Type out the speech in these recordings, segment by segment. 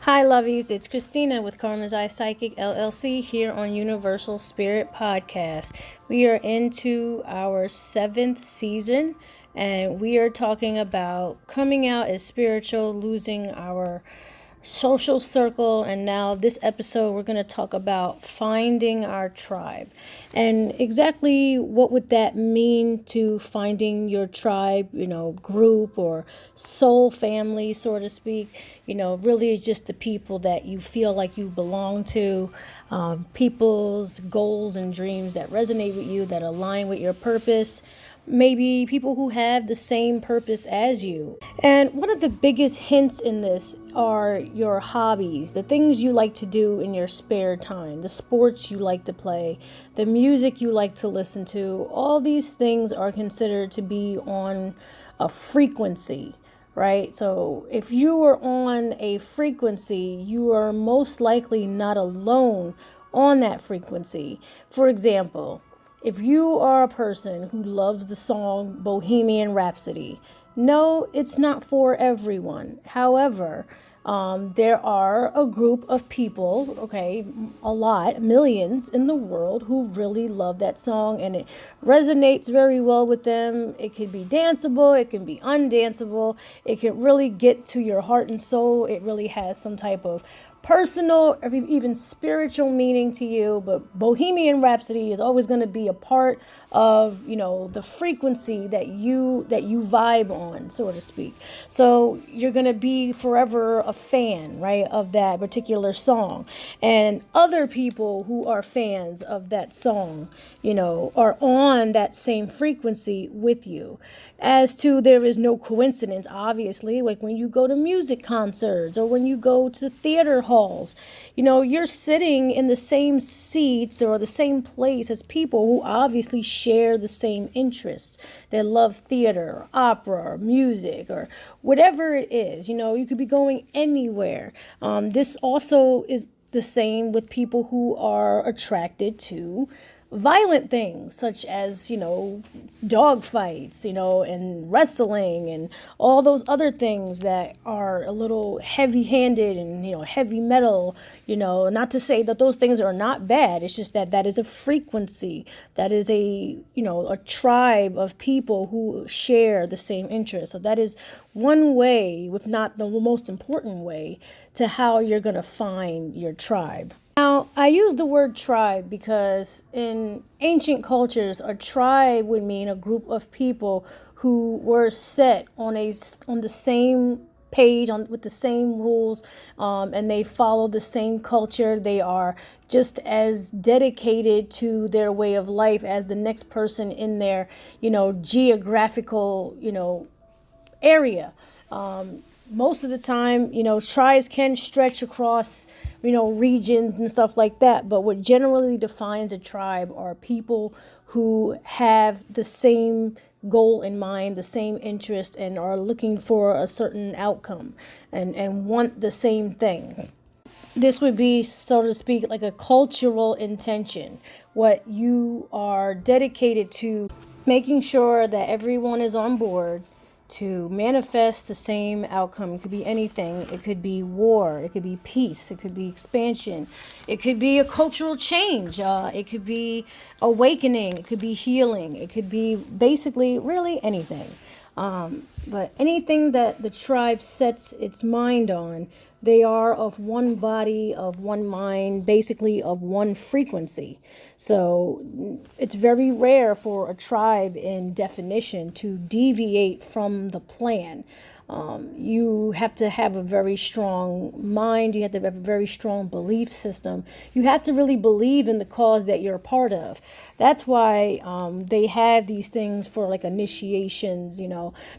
Hi, lovies. It's Christina with Karma's Eye Psychic LLC here on Universal Spirit Podcast. We are into our 7th season, and we are talking about coming out as spiritual, losing our social circle, and now this episode we're going to talk about finding our tribe. And exactly what would that mean to finding your tribe, group or soul family, so to speak. Really it's just the people that you feel like you belong to, people's goals and dreams that resonate with you, that align with your purpose, maybe people who have the same purpose as you. And one of the biggest hints in this are your hobbies, the things you like to do in your spare time, the sports you like to play, the music you like to listen to. All these things are considered to be on a frequency, right? So if you are on a frequency, you are most likely not alone on that frequency. For example, if you are a person who loves the song Bohemian Rhapsody, no, it's not for everyone. However, there are a group of people, okay, millions in the world who really love that song, and it resonates very well with them. It can be danceable, it can be undanceable, it can really get to your heart and soul. It really has some type of personal or even spiritual meaning to you. But Bohemian Rhapsody is always going to be a part of the frequency that you vibe on, so to speak. So you're going to be forever a fan, right, of that particular song. And other people who are fans of that song are on that same frequency with you. As to, there is no coincidence, obviously, like when you go to music concerts or when you go to theater halls, you're sitting in the same seats or the same place as people who obviously share the same interests. They love theater or opera or music or whatever it is. You could be going anywhere. This also is the same with people who are attracted to violent things such as dog fights, and wrestling and all those other things that are a little heavy-handed and heavy metal. Not to say that those things are not bad. It's just that that is a frequency, that is a tribe of people who share the same interests. So that is one way, if not the most important way, to how you're going to find your tribe. Now, I use the word tribe because in ancient cultures, a tribe would mean a group of people who were set on the same page, with the same rules, and they follow the same culture. They are just as dedicated to their way of life as the next person in their geographical area. Most of the time, tribes can stretch across, regions and stuff like that. But what generally defines a tribe are people who have the same goal in mind, the same interest, and are looking for a certain outcome and want the same thing. This would be, so to speak, like a cultural intention, what you are dedicated to, making sure that everyone is on board to manifest the same outcome. It could be anything. It could be war. It could be peace. It could be expansion. It could be a cultural change. It could be awakening. It could be healing. It could be basically really anything. But anything that the tribe sets its mind on, they are of one body, of one mind, basically of one frequency. So it's very rare for a tribe in definition to deviate from the plan. You have to have a very strong mind. You have to have a very strong belief system. You have to really believe in the cause that you're a part of. That's why they have these things for like initiations.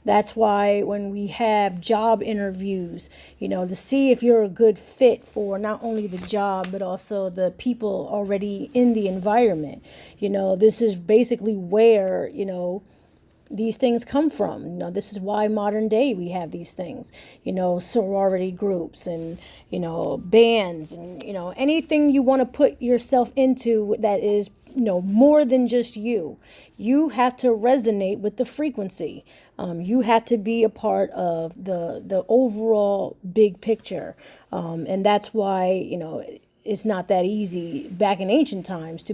That's why when we have job interviews, to see if you're a good fit for not only the job but also the people already in the environment. This is basically where these things come from. This is why modern day we have these things, sorority groups and, bands and, anything you want to put yourself into that is more than just you. You have to resonate with the frequency. You have to be a part of the overall big picture. And that's why, it's not that easy back in ancient times to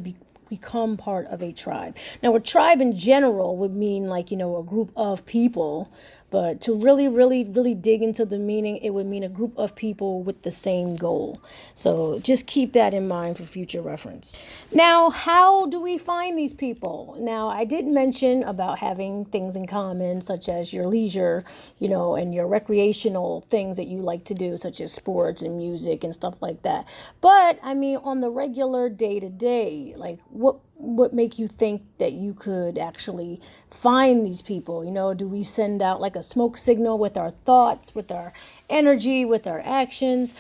become part of a tribe. Now, a tribe in general would mean like, a group of people, but to really, really, really dig into the meaning, it would mean a group of people with the same goal. So just keep that in mind for future reference. Now, how do we find these people? Now, I did mention about having things in common, such as your leisure, and your recreational things that you like to do, such as sports and music and stuff like that. But I mean, on the regular day to day, like what make you think that you could actually find these people? Do we send out like a smoke signal with our thoughts, with our energy, with our actions?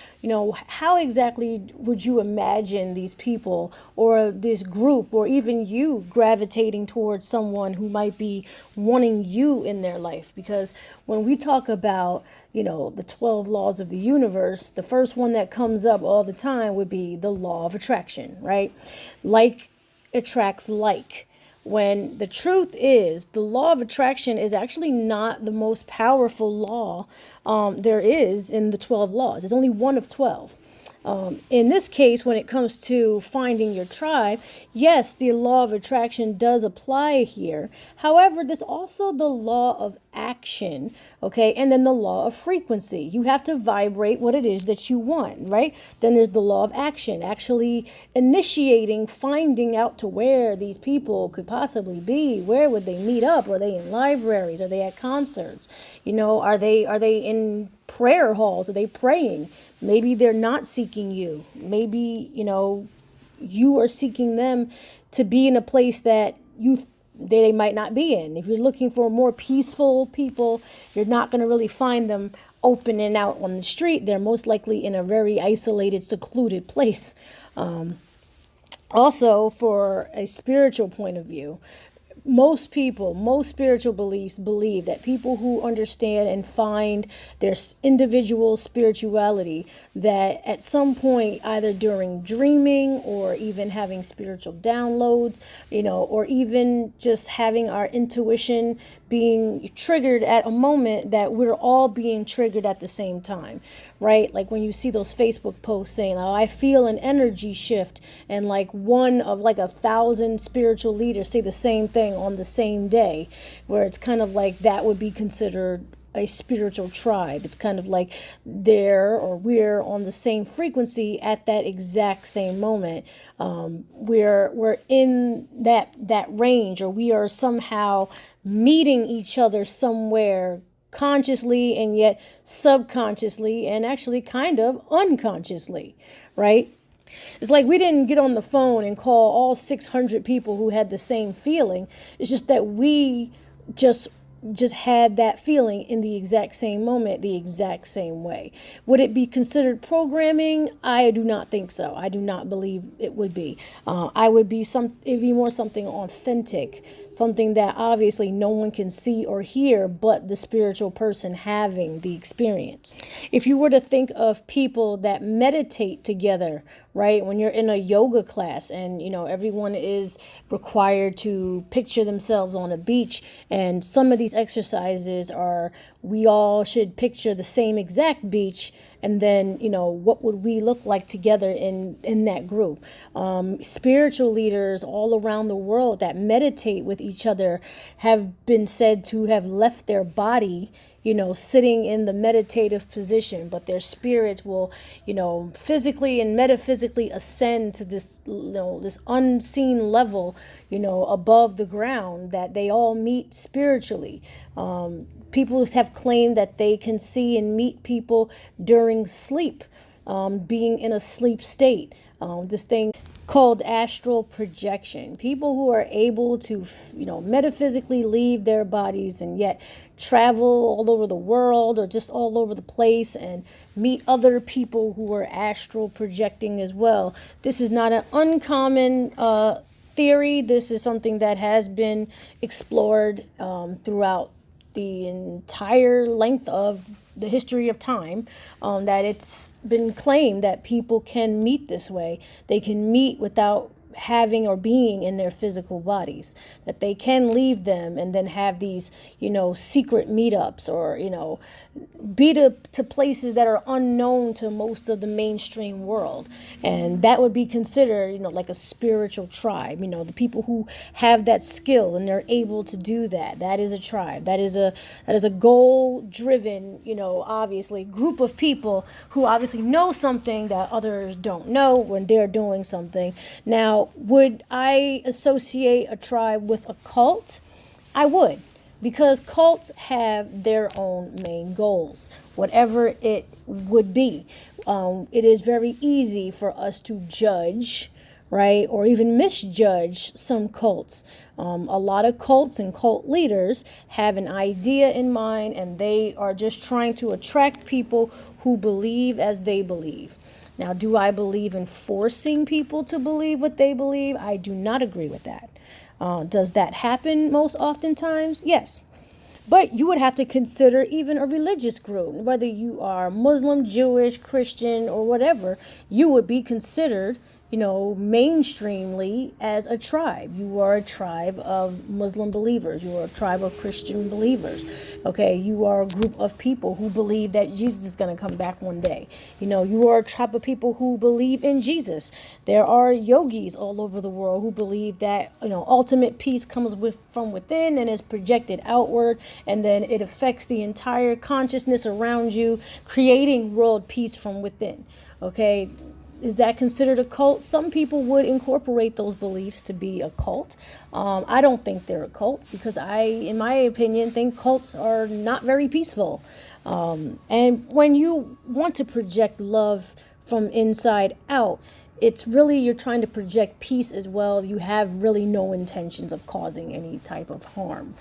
How exactly would you imagine these people or this group or even you gravitating towards someone who might be wanting you in their life? Because when we talk about, the 12 laws of the universe, the first one that comes up all the time would be the law of attraction, right? Like attracts like. When the truth is, the law of attraction is actually not the most powerful law there is in the 12 laws. It's only one of 12. In this case, when it comes to finding your tribe, yes, the law of attraction does apply here. However, there's also the law of action, okay? And then the law of frequency. You have to vibrate what it is that you want, right? Then there's the law of action, actually initiating, finding out to where these people could possibly be. Where would they meet up? Are they in libraries? Are they at concerts? Are they in prayer halls? Are they praying? Maybe they're not seeking you. Maybe, you are seeking them to be in a place that they might not be in. If you're looking for more peaceful people, you're not going to really find them open and out on the street. They're most likely in a very isolated, secluded place. Also, for a spiritual point of view, most spiritual beliefs believe that people who understand and find their individual spirituality, that at some point, either during dreaming or even having spiritual downloads, or even just having our intuition being triggered at a moment, that we're all being triggered at the same time, right? Like when you see those Facebook posts saying, oh, I feel an energy shift, and like one of like 1,000 spiritual leaders say the same thing on the same day, where it's kind of like that would be considered a spiritual tribe. It's kind of like we're on the same frequency at that exact same moment. We're in that range, or we are somehow meeting each other somewhere consciously and yet subconsciously and actually kind of unconsciously, right? It's like we didn't get on the phone and call all 600 people who had the same feeling. It's just that we just had that feeling in the exact same moment, the exact same way. Would it be considered programming? I do not think so. I do not believe it would be. It'd be more something authentic, something that obviously no one can see or hear but the spiritual person having the experience. If you were to think of people that meditate together, right? When you're in a yoga class and, everyone is required to picture themselves on a beach, and some of these exercises are, we all should picture the same exact beach, and then, what would we look like together in that group? Spiritual leaders all around the world that meditate with each other have been said to have left their body, sitting in the meditative position, but their spirits will, physically and metaphysically ascend to this, this unseen level, above the ground, that they all meet spiritually. People have claimed that they can see and meet people during sleep, being in a sleep state. This thing called astral projection. People who are able to, metaphysically leave their bodies and yet travel all over the world or just all over the place and meet other people who are astral projecting as well. This is not an uncommon theory. This is something that has been explored throughout the entire length of the history of time, that it's been claimed that people can meet this way. They can meet without having or being in their physical bodies, that they can leave them and then have these, secret meetups, or, be to places that are unknown to most of the mainstream world. And that would be considered, like a spiritual tribe. The people who have that skill and they're able to do that, that is a tribe. That is a goal driven, obviously group of people who obviously know something that others don't know when they're doing something. Now, would I associate a tribe with a cult? I would, because cults have their own main goals, whatever it would be. It is very easy for us to judge, right, or even misjudge some cults. A lot of cults and cult leaders have an idea in mind, and they are just trying to attract people who believe as they believe. Now, do I believe in forcing people to believe what they believe? I do not agree with that. Does that happen most oftentimes? Yes. But you would have to consider even a religious group, whether you are Muslim, Jewish, Christian, or whatever, you would be considered, mainstreamly as a tribe. You are a tribe of Muslim believers. You are a tribe of Christian believers. Okay, you are a group of people who believe that Jesus is going to come back one day. You are a tribe of people who believe in Jesus. There are yogis all over the world who believe that, ultimate peace comes from within and is projected outward, and then it affects the entire consciousness around you, creating world peace from within. Okay, is that considered a cult? Some people would incorporate those beliefs to be a cult. I don't think they're a cult, because in my opinion, think cults are not very peaceful. And when you want to project love from inside out, it's really, you're trying to project peace as well. You have really no intentions of causing any type of harm.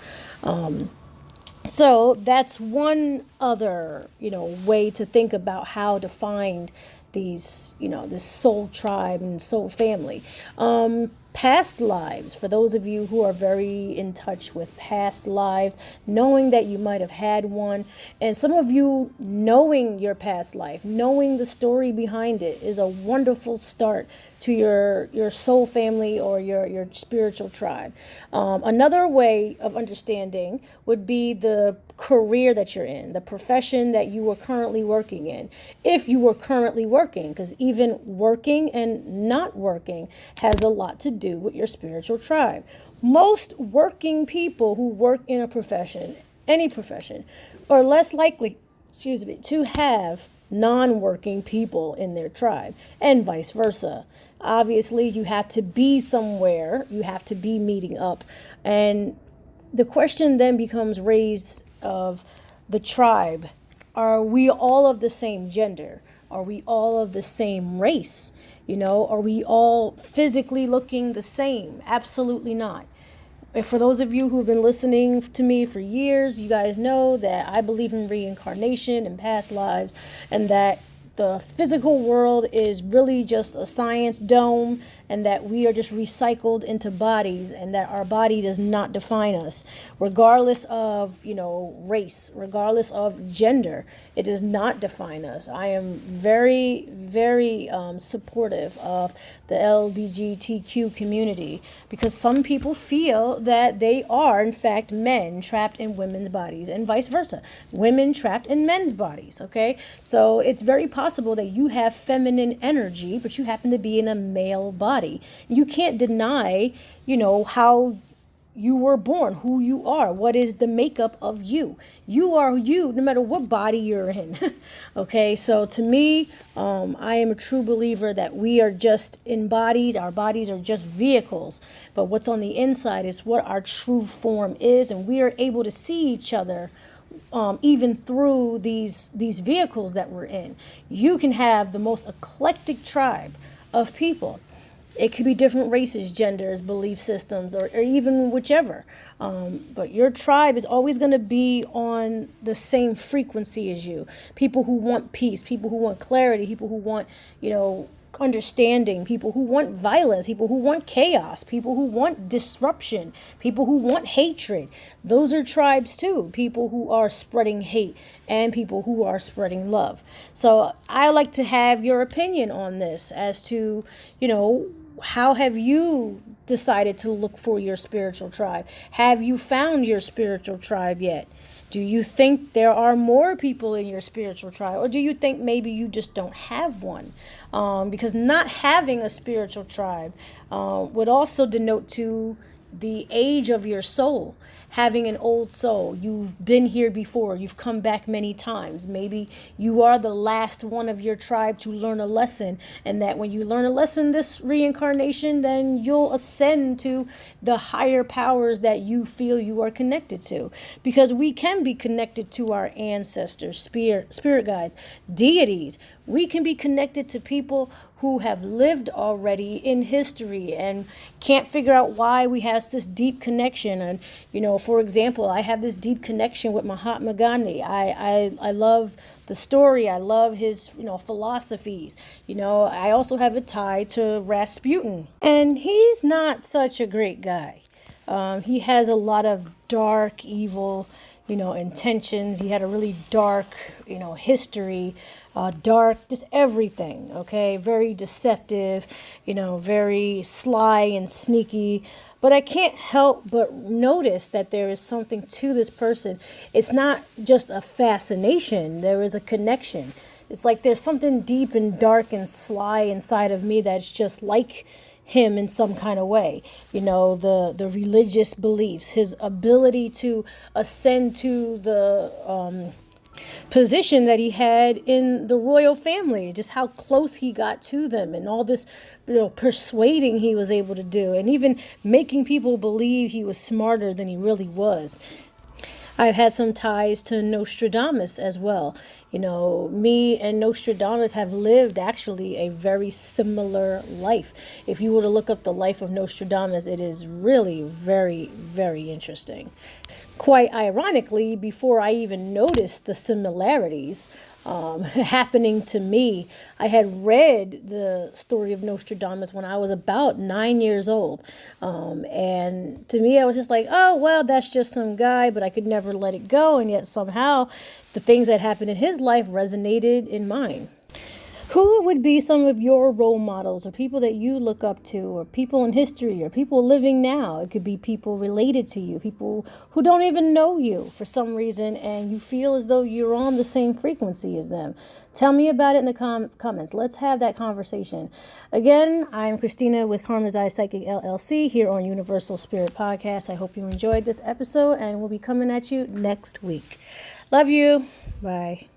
So that's one other, way to think about how to find these, this soul tribe and soul family. Past lives, for those of you who are very in touch with past lives, knowing that you might have had one, and some of you knowing your past life, knowing the story behind it, is a wonderful start to your soul family or your spiritual tribe. Another way of understanding would be the career that you're in, the profession that you are currently working in, if you were currently working, because even working and not working has a lot to do with your spiritual tribe. Most working people who work in a profession, any profession, are less likely, to have non-working people in their tribe, and vice versa. Obviously, you have to be somewhere, you have to be meeting up, and the question then becomes raised of the tribe. Are we all of the same gender? Are we all of the same race? Are we all physically looking the same? Absolutely not. And for those of you who've been listening to me for years, you guys know that I believe in reincarnation and past lives, and that the physical world is really just a science dome, and that we are just recycled into bodies, and that our body does not define us, regardless of, race, regardless of gender. It does not define us. I am very, very supportive of the LGBTQ community, because some people feel that they are, in fact, men trapped in women's bodies, and vice versa. Women trapped in men's bodies, okay? So it's very possible that you have feminine energy, but you happen to be in a male body. You can't deny, how you were born, who you are, what is the makeup of you. You are you, no matter what body you're in. Okay, so to me, I am a true believer that we are just in bodies. Our bodies are just vehicles, but what's on the inside is what our true form is, and we are able to see each other even through these vehicles that we're in. You can have the most eclectic tribe of people. It could be different races, genders, belief systems, or even whichever. But your tribe is always going to be on the same frequency as you. People who want peace, people who want clarity, people who want, understanding, people who want violence, people who want chaos, people who want disruption, people who want hatred. Those are tribes too. People who are spreading hate and people who are spreading love. So I like to have your opinion on this as to, How have you decided to look for your spiritual tribe? Have you found your spiritual tribe yet? Do you think there are more people in your spiritual tribe? Or do you think maybe you just don't have one? Because not having a spiritual tribe would also denote to the age of your soul. Having an old soul, you've been here before, you've come back many times. Maybe you are the last one of your tribe to learn a lesson, and that when you learn a lesson this reincarnation, then you'll ascend to the higher powers that you feel you are connected to. Because we can be connected to our ancestors, spirit guides, deities. We can be connected to people who have lived already in history and can't figure out why we have this deep connection. And, for example, I have this deep connection with Mahatma Gandhi. I love the story. I love his, philosophies. I also have a tie to Rasputin. And he's not such a great guy. He has a lot of dark, evil, intentions. He had a really dark, history, dark, just everything. Okay. Very deceptive, very sly and sneaky. But I can't help but notice that there is something to this person. It's not just a fascination. There is a connection. It's like there's something deep and dark and sly inside of me that's just like him in some kind of way. The religious beliefs, his ability to ascend to the position that he had in the royal family, just how close he got to them, and all this persuading he was able to do, and even making people believe he was smarter than he really was. I've had some ties to Nostradamus as well. Me and Nostradamus have lived actually a very similar life. If you were to look up the life of Nostradamus, it is really very, very interesting. Quite ironically, before I even noticed the similarities happening to me, I had read the story of Nostradamus when I was about 9 years old. And to me, I was just like, oh, well, that's just some guy, but I could never let it go. And yet somehow the things that happened in his life resonated in mine. Who would be some of your role models, or people that you look up to, or people in history, or people living now? It could be people related to you, people who don't even know you for some reason, and you feel as though you're on the same frequency as them. Tell me about it in the comments. Let's have that conversation. Again, I'm Christina with Karma's Eye Psychic LLC here on Universal Spirit Podcast. I hope you enjoyed this episode, and we'll be coming at you next week. Love you. Bye.